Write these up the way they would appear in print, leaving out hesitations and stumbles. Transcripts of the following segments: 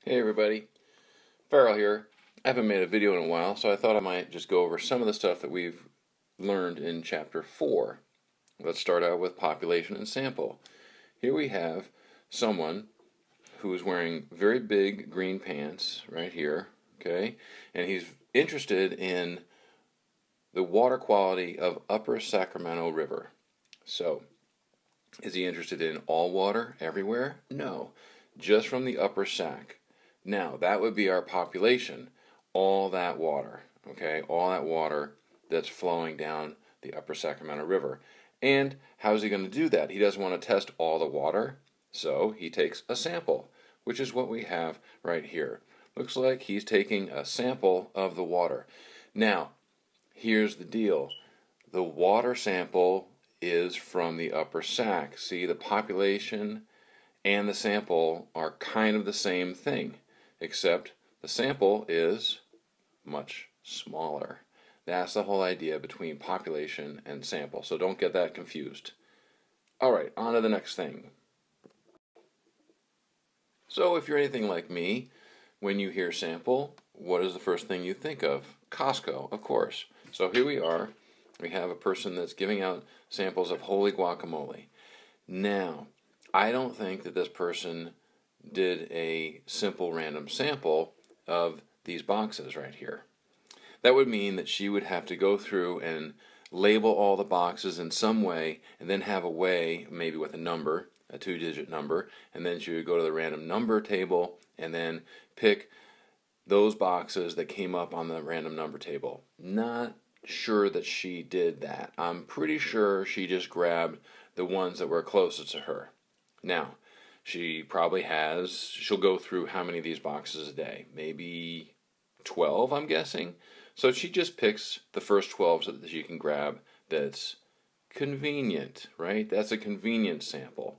Hey everybody, Farrell here. I haven't made a video in a while, so I thought I might just go over some of the stuff that we've learned in Chapter 4. Let's start out with population and sample. Here we have someone who is wearing very big green pants right here, okay? And he's interested in the water quality of Upper Sacramento River. So, is he interested in all water everywhere? No, just from the Upper Sac. Now, that would be our population, all that water, okay? All that water that's flowing down the Upper Sacramento River. And how's he going to do that? He doesn't want to test all the water, so he takes a sample, which is what we have right here. Looks like he's taking a sample of the water. Now, here's the deal. The water sample is from the Upper Sac. See, the population and the sample are kind of the same thing, except the sample is much smaller. That's the whole idea between population and sample, so don't get that confused. Alright, on to the next thing. So if you're anything like me, when you hear sample, what is the first thing you think of? Costco, of course. So here we are. We have a person that's giving out samples of holy guacamole. Now, I don't think that this person did a simple random sample of these boxes right here. That would mean that she would have to go through and label all the boxes in some way and then have a way, maybe with a number, a two-digit number, and then she would go to the random number table and then pick those boxes that came up on the random number table. Not sure that she did that. I'm pretty sure she just grabbed the ones that were closest to her. Now, she'll go through how many of these boxes a day? Maybe 12, I'm guessing. So she just picks the first 12 so that she can grab that's convenient, right? That's a convenient sample.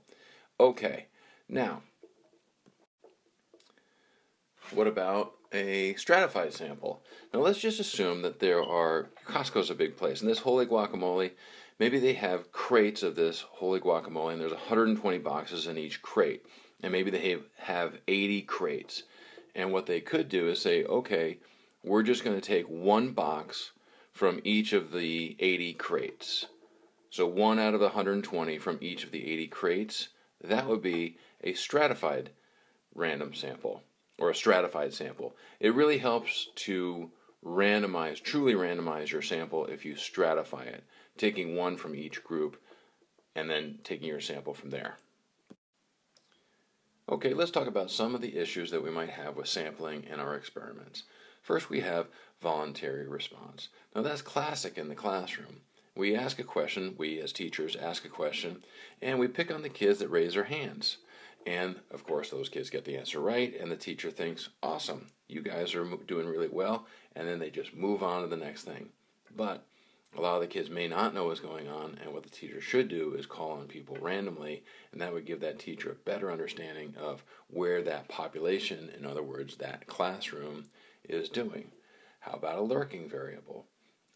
Okay, now, what about a stratified sample? Now let's just assume that Costco's a big place, and this holy guacamole, maybe they have crates of this holy guacamole, and there's 120 boxes in each crate, and maybe they have 80 crates. And what they could do is say, okay, we're just going to take one box from each of the 80 crates. So one out of the 120 from each of the 80 crates, that would be a stratified random sample, or a stratified sample. It really helps to truly randomize your sample if you stratify it, taking one from each group and then taking your sample from there. Okay, let's talk about some of the issues that we might have with sampling in our experiments. First, we have voluntary response. Now that's classic in the classroom. We ask a question, we as teachers ask a question, and we pick on the kids that raise their hands. And, of course, those kids get the answer right, and the teacher thinks, awesome, you guys are doing really well, and then they just move on to the next thing. But a lot of the kids may not know what's going on, and what the teacher should do is call on people randomly, and that would give that teacher a better understanding of where that population, in other words, that classroom, is doing. How about a lurking variable?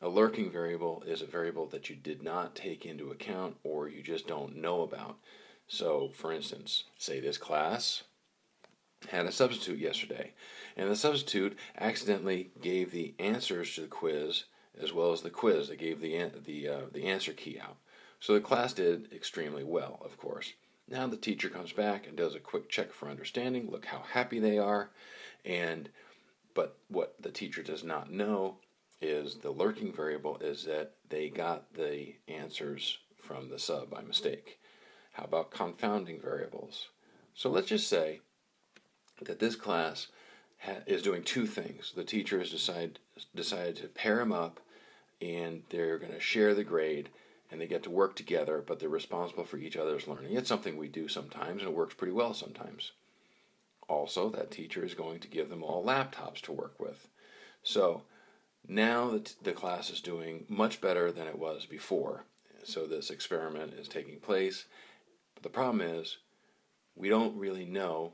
A lurking variable is a variable that you did not take into account or you just don't know about. So, for instance, say this class had a substitute yesterday, and the substitute accidentally gave the answers to the quiz as well as the quiz. They gave the answer key out. So the class did extremely well, of course. Now the teacher comes back and does a quick check for understanding. Look how happy they are. But what the teacher does not know is the lurking variable is that they got the answers from the sub by mistake. How about confounding variables? So let's just say that this class is doing two things. The teacher has decided to pair them up, and they're going to share the grade, and they get to work together, but they're responsible for each other's learning. It's something we do sometimes, and it works pretty well sometimes. Also, that teacher is going to give them all laptops to work with. So now the class is doing much better than it was before. So this experiment is taking place. But the problem is we don't really know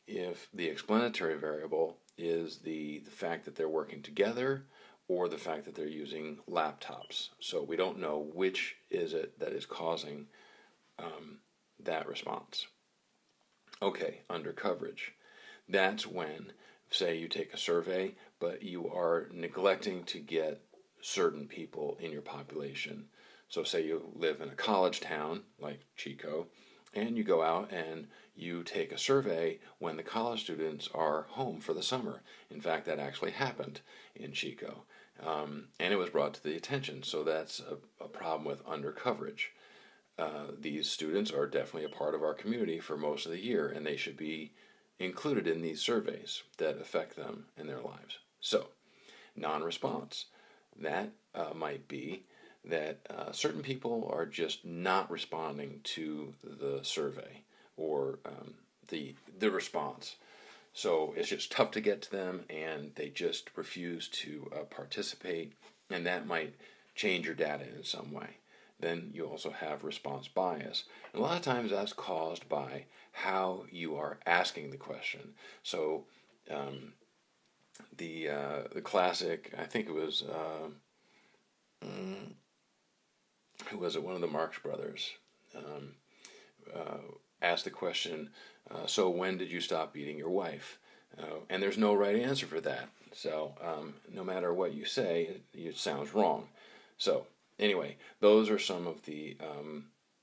if the explanatory variable is the fact that they're working together or the fact that they're using laptops. So we don't know which is it that is causing that response. Okay, under coverage. That's when, say you take a survey, but you are neglecting to get certain people in your population. So say you live in a college town like Chico, and you go out and you take a survey when the college students are home for the summer. In fact, that actually happened in Chico. And it was brought to the attention. So that's a problem with undercoverage. These students are definitely a part of our community for most of the year, and they should be included in these surveys that affect them in their lives. So, non-response. That might be that certain people are just not responding to the survey or the response. So it's just tough to get to them, and they just refuse to participate, and that might change your data in some way. Then you also have response bias. And a lot of times that's caused by how you are asking the question. So the classic, I think it was, who was it? One of the Marx brothers asked the question, so when did you stop beating your wife? And there's no right answer for that. So no matter what you say, it sounds wrong. So anyway, those are some of the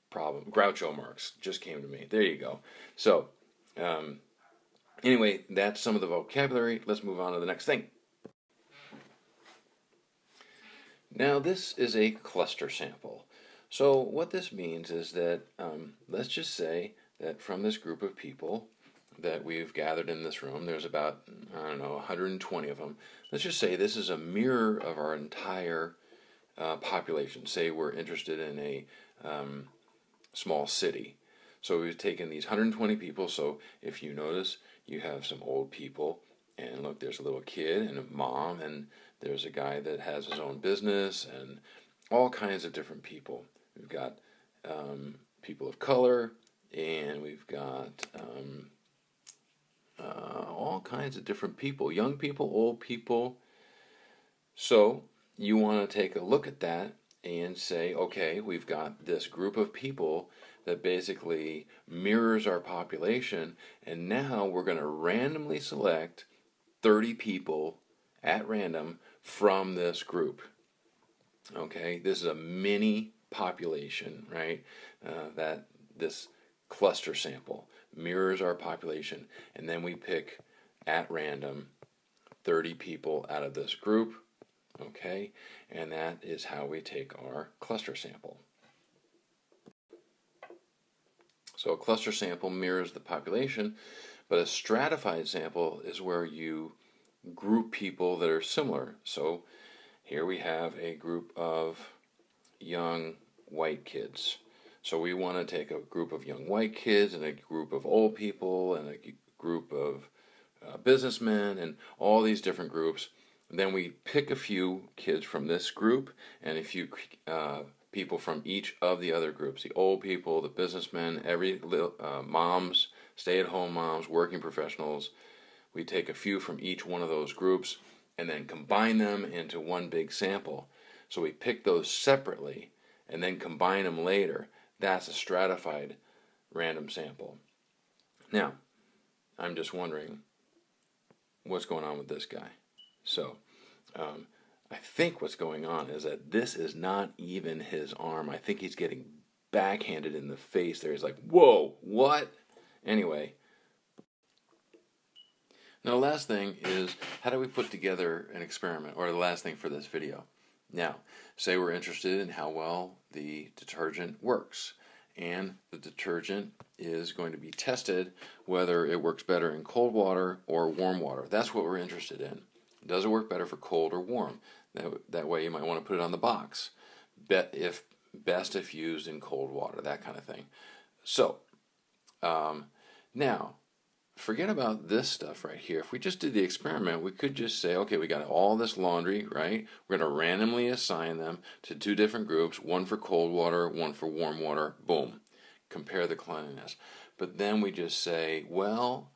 problem. Groucho Marx just came to me. There you go. So anyway, that's some of the vocabulary. Let's move on to the next thing. Now this is a cluster sample. So what this means is that let's just say that from this group of people that we've gathered in this room, there's about, 120 of them. Let's just say this is a mirror of our entire population. Say we're interested in a small city. So we've taken these 120 people. So if you notice, you have some old people, and look, there's a little kid and a mom, and there's a guy that has his own business, and all kinds of different people. We've got people of color, and we've got all kinds of different people, young people, old people. So you want to take a look at that and say, okay, we've got this group of people that basically mirrors our population, and now we're going to randomly select 30 people at random from this group. Okay, this is a mini population, right? That this cluster sample mirrors our population, and then we pick at random 30 people out of this group. Okay, and that is how we take our cluster sample. So a cluster sample mirrors the population, but a stratified sample is where you group people that are similar. So here we have a group of young white kids. So we want to take a group of young white kids and a group of old people and a group of businessmen and all these different groups. Then we pick a few kids from this group and a few people from each of the other groups. The old people, the businessmen, moms, stay-at-home moms, working professionals. We take a few from each one of those groups and then combine them into one big sample. So we pick those separately and then combine them later. That's a stratified random sample. Now, I'm just wondering what's going on with this guy. So, I think what's going on is that this is not even his arm. I think he's getting backhanded in the face there. He's like, whoa, what? Anyway. Now, the last thing is, how do we put together an experiment, or the last thing for this video? Now, say we're interested in how well the detergent works, and the detergent is going to be tested whether it works better in cold water or warm water. That's what we're interested in. Does it work better for cold or warm? That way you might want to put it on the box. Best if used in cold water, that kind of thing. So, now, forget about this stuff right here. If we just did the experiment, we could just say, okay, we got all this laundry, right? We're going to randomly assign them to two different groups, one for cold water, one for warm water. Boom. Compare the cleanliness. But then we just say, well,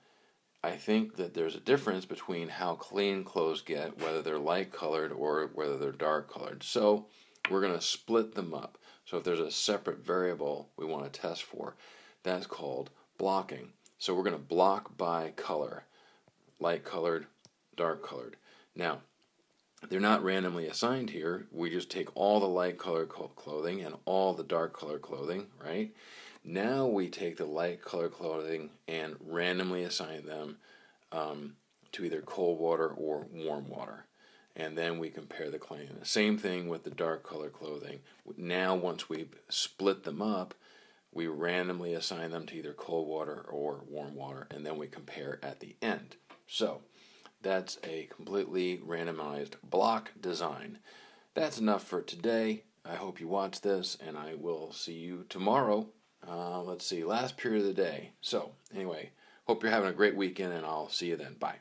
I think that there's a difference between how clean clothes get, whether they're light colored or whether they're dark colored. So we're going to split them up. So if there's a separate variable we want to test for, that's called blocking. So we're going to block by color. light colored, dark colored. Now, they're not randomly assigned here. We just take all the light colored clothing and all the dark colored clothing, right? Now we take the light colored clothing and randomly assign them to either cold water or warm water. And then we compare the cleanliness. Same thing with the dark colored clothing. Now once we split them up, we randomly assign them to either cold water or warm water, and then we compare at the end. So that's a completely randomized block design. That's enough for today. I hope you watch this, and I will see you tomorrow. Let's see, last period of the day. So anyway, hope you're having a great weekend, and I'll see you then. Bye.